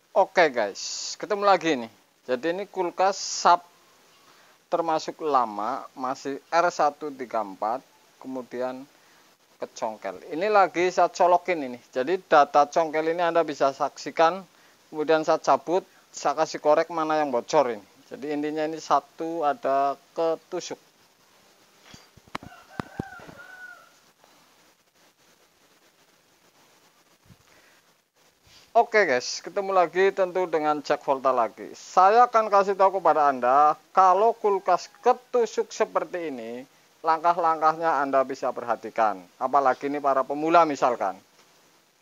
Oke guys, ketemu lagi nih. Jadi ini kulkas SAP termasuk lama, masih R134, kemudian kecongkel. Ini lagi saya colokin ini. Jadi data congkel ini Anda bisa saksikan, kemudian saya cabut, saya kasih korek mana yang bocor ini. Jadi intinya ini satu ada ketusuk. Oke guys, ketemu lagi tentu dengan Jack Volta lagi. Saya akan kasih tahu kepada Anda, kalau kulkas ketusuk seperti ini, langkah-langkahnya Anda bisa perhatikan. Apalagi ini para pemula misalkan.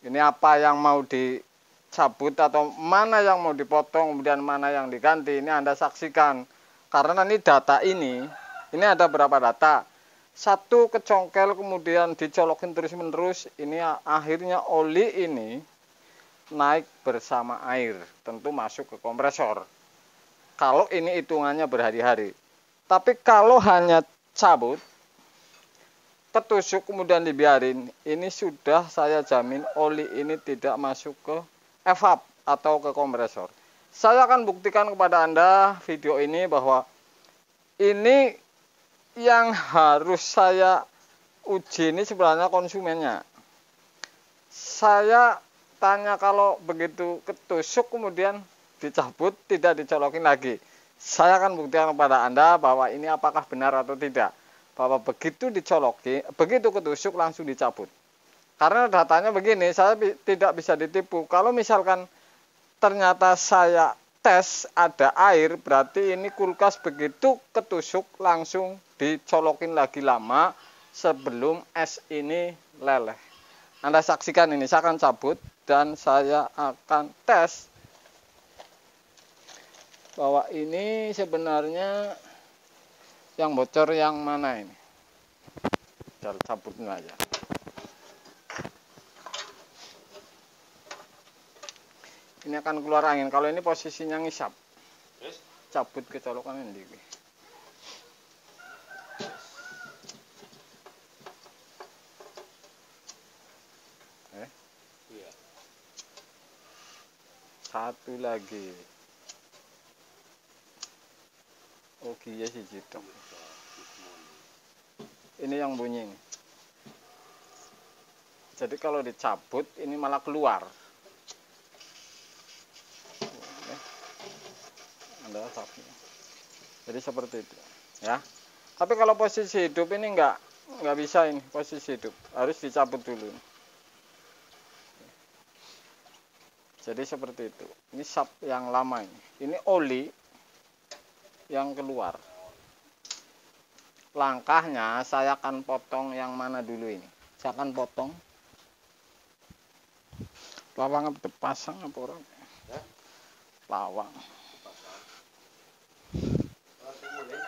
Ini apa yang mau dicabut atau mana yang mau dipotong, kemudian mana yang diganti, ini Anda saksikan. Karena ini data ini ada berapa data. Satu kecongkel kemudian dicolokin terus-menerus, ini akhirnya oli ini naik bersama air, tentu masuk ke kompresor. Kalau ini hitungannya berhari-hari. Tapi kalau hanya cabut, ketusuk kemudian dibiarin, ini sudah saya jamin oli ini tidak masuk ke evap atau ke kompresor. Saya akan buktikan kepada Anda video ini bahwa ini yang harus saya uji ini sebenarnya konsumennya. Saya tanya kalau begitu ketusuk kemudian dicabut tidak dicolokin lagi. Saya akan buktikan kepada Anda bahwa ini apakah benar atau tidak. Bahwa begitu dicoloki, begitu ketusuk langsung dicabut. Karena datanya begini, saya tidak bisa ditipu. Kalau misalkan ternyata saya tes ada air, berarti ini kulkas begitu ketusuk langsung dicolokin lagi lama sebelum es ini leleh. Anda saksikan ini, saya akan cabut dan saya akan tes bahwa ini sebenarnya yang bocor yang mana ini. Cara cabutnya aja. Ini akan keluar angin. Kalau ini posisinya ngisap. Cabut ke colokan ini. Satu lagi. Oke ya sih gitu. Ini yang bunyi. Jadi kalau dicabut ini malah keluar. Anda sapi. Jadi seperti itu, ya. Tapi kalau posisi hidup ini nggak bisa ini posisi hidup, harus dicabut dulu. Jadi seperti itu. Ini sap yang lama ini. Ini oli yang keluar. Langkahnya saya akan potong yang mana dulu ini. Saya akan potong. Lawang pasang apa orang? Lawang.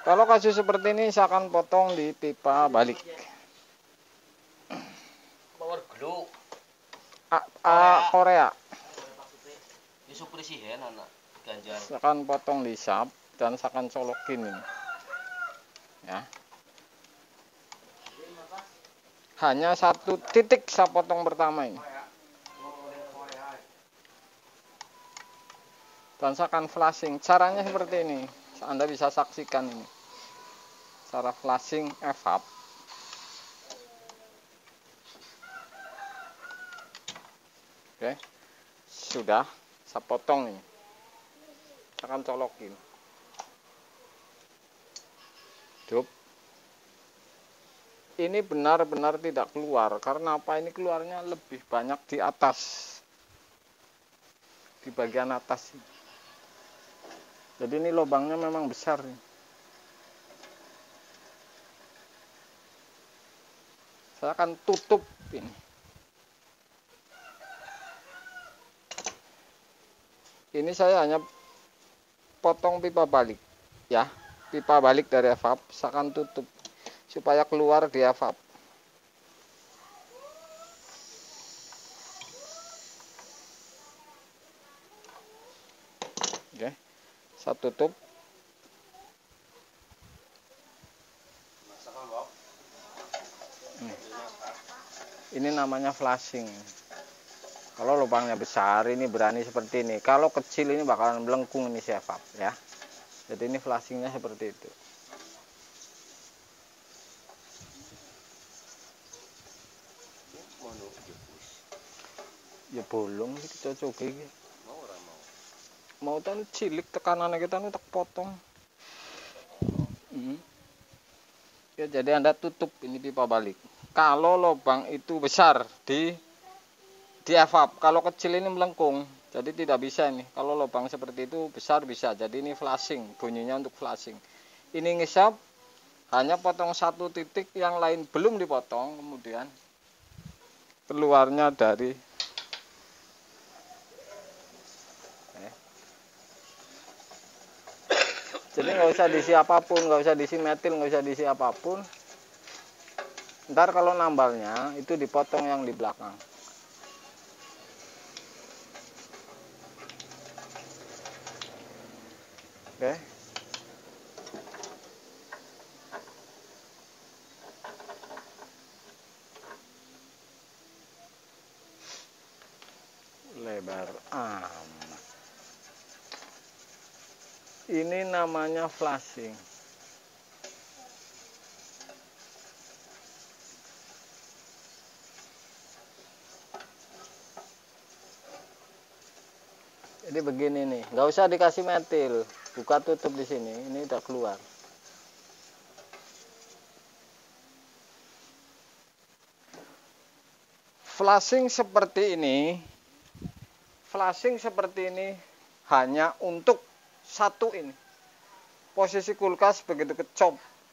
Kalau kasus seperti ini saya akan potong di pipa balik. Power glue. Korea. Disupresihen anak ganjar. Saya akan potong di sap dan saya akan colokin ini. Ya. Hanya satu titik saya potong pertama ini. Dan saya akan flashing. Caranya seperti ini. Anda bisa saksikan ini. Cara flashing evap. Oke. Sudah saya potong ini. Saya akan colokin. Dup. Ini benar-benar tidak keluar. Karena apa? Ini keluarnya lebih banyak di atas. Di bagian atas. Jadi ini lubangnya memang besar. Saya akan tutup ini. Ini saya hanya potong pipa balik. Ya, pipa balik dari evap. Saya akan tutup. Supaya keluar di evap. Oke. Saya tutup. Ini namanya flashing. Kalau lubangnya besar ini berani seperti ini. Kalau kecil ini bakalan melengkung ini si evap ya. Jadi ini flashingnya seperti itu. Ya bolong iki cocok iki. Mau ora mau. Mau tan cilik tekanannya kita nih tak potong. Ya, jadi Anda tutup ini pipa balik. Kalau lubang itu besar di evap, kalau kecil ini melengkung. Jadi tidak bisa ini. Kalau lubang seperti itu besar bisa. Jadi ini flashing, bunyinya untuk flashing. Ini ngisap hanya potong satu titik, yang lain belum dipotong, kemudian keluarnya dari jadi nggak usah diisi apapun, nggak usah diisi metil, nggak usah diisi apapun. Ntar kalau nambalnya itu dipotong yang di belakang. Oke. Lebar amat. Ini namanya flashing. Jadi begini nih, nggak usah dikasih metil, buka tutup di sini, ini udah keluar. Flashing seperti ini hanya untuk satu ini. Posisi kulkas begitu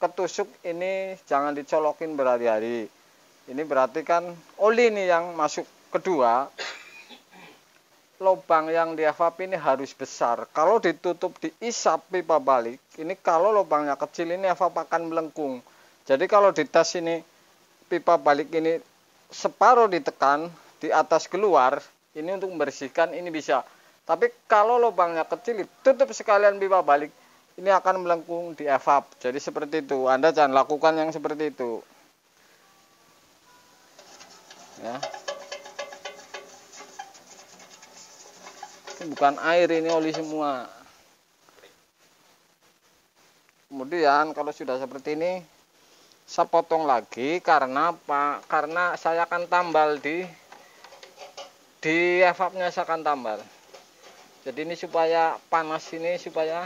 ketusuk ini jangan dicolokin berhari-hari. Ini berarti kan oli nih yang masuk kedua. Lubang yang di evap ini harus besar. Kalau ditutup diisap pipa balik, ini kalau lubangnya kecil ini evap akan melengkung. Jadi kalau di tes ini pipa balik ini separuh ditekan, di atas keluar, ini untuk membersihkan ini bisa. Tapi kalau lubangnya kecil, tutup sekalian pipa balik, ini akan melengkung di evap. Jadi seperti itu. Anda jangan lakukan yang seperti itu. Ya. Ini bukan air, ini oli semua. Kemudian kalau sudah seperti ini, saya potong lagi karena apa? Karena saya akan tambal di evapnya, saya akan tambal. Jadi ini supaya panas ini supaya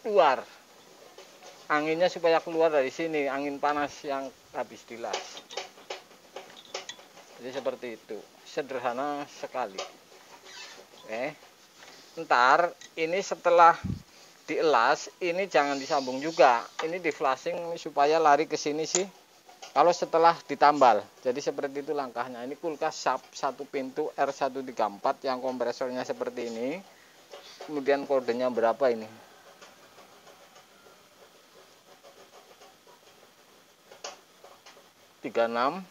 keluar. Anginnya supaya keluar dari sini, angin panas yang habis dilas. Jadi seperti itu. Sederhana sekali. Oke. Ntar ini setelah dielas, ini jangan disambung juga. Ini di flashing supaya lari ke sini sih. Kalau setelah ditambal. Jadi seperti itu langkahnya. Ini kulkas SAP 1 pintu R134 yang kompresornya seperti ini. Kemudian kodenya berapa ini? 36.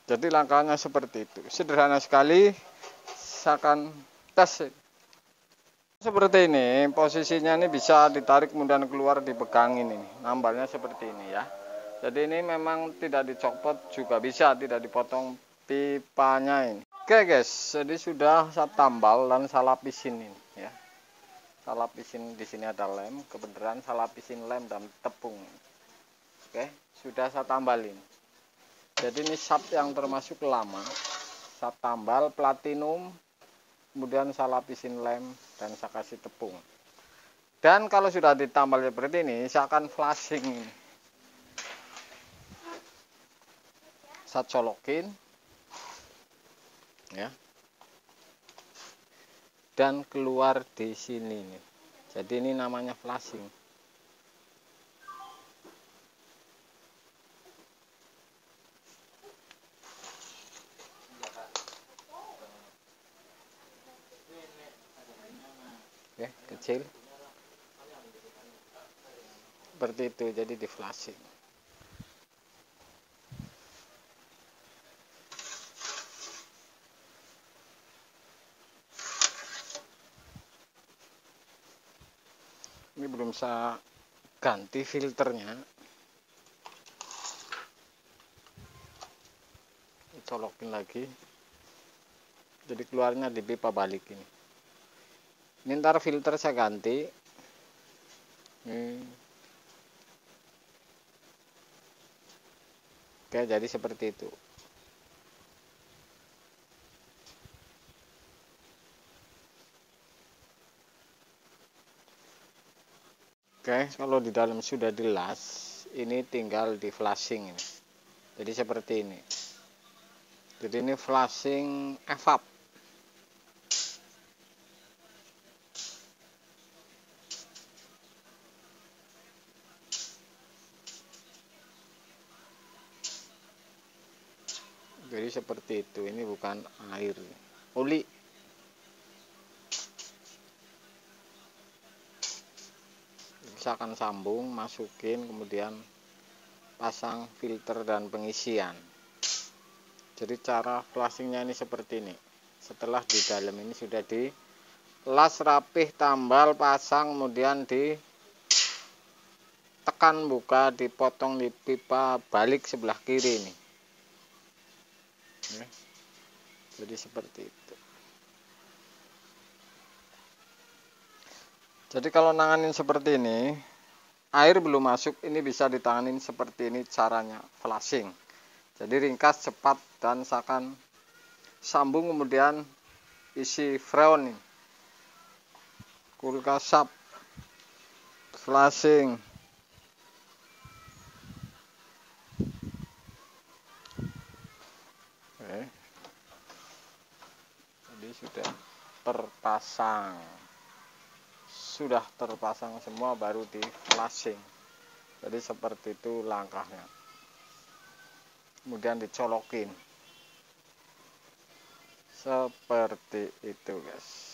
Jadi langkahnya seperti itu. Sederhana sekali. Saya akan tes. Seperti ini, posisinya ini bisa ditarik kemudian keluar, dipegangin ini. Nambalnya seperti ini ya. Jadi ini memang tidak dicopot juga bisa, tidak dipotong pipanya ini. Oke guys, jadi sudah saya tambal dan saya lapisin ini ya. Saya lapisin, di sini ada lem, kebenaran saya lapisin lem dan tepung. Oke, sudah saya tambalin. Jadi ini sap yang termasuk lama. Saya tambal platinum, kemudian saya lapisin lem dan saya kasih tepung. Dan kalau sudah ditambal seperti ini, saya akan flashing. Saya colokin ya. Dan keluar di sini nih. Jadi ini namanya flashing. Oke, kecil. Seperti itu, jadi di flashing. Ini belum saya ganti filternya, colokin lagi, jadi keluarnya di pipa balik ini. Ini ntar filter saya ganti. Oke, jadi seperti itu. Oke, kalau di dalam sudah dilas, ini tinggal di flashing ini. Jadi seperti ini. Jadi ini flashing evap. Jadi seperti itu. Ini bukan air, oli. Bisa akan sambung, masukin, kemudian pasang filter dan pengisian. Jadi cara flashingnya ini seperti ini. Setelah di dalam ini sudah dilas rapih, tambal, pasang, kemudian ditekan buka, dipotong di pipa balik sebelah kiri ini. Jadi seperti itu. Jadi kalau nanganin seperti ini, air belum masuk, ini bisa ditanganin seperti ini caranya flashing. Jadi ringkas, cepat, dan seakan sambung, kemudian isi freon ini. Kulkas sap flashing. Oke. Jadi sudah terpasang semua, baru di flashing. Jadi seperti itu langkahnya. Kemudian dicolokin seperti itu, guys.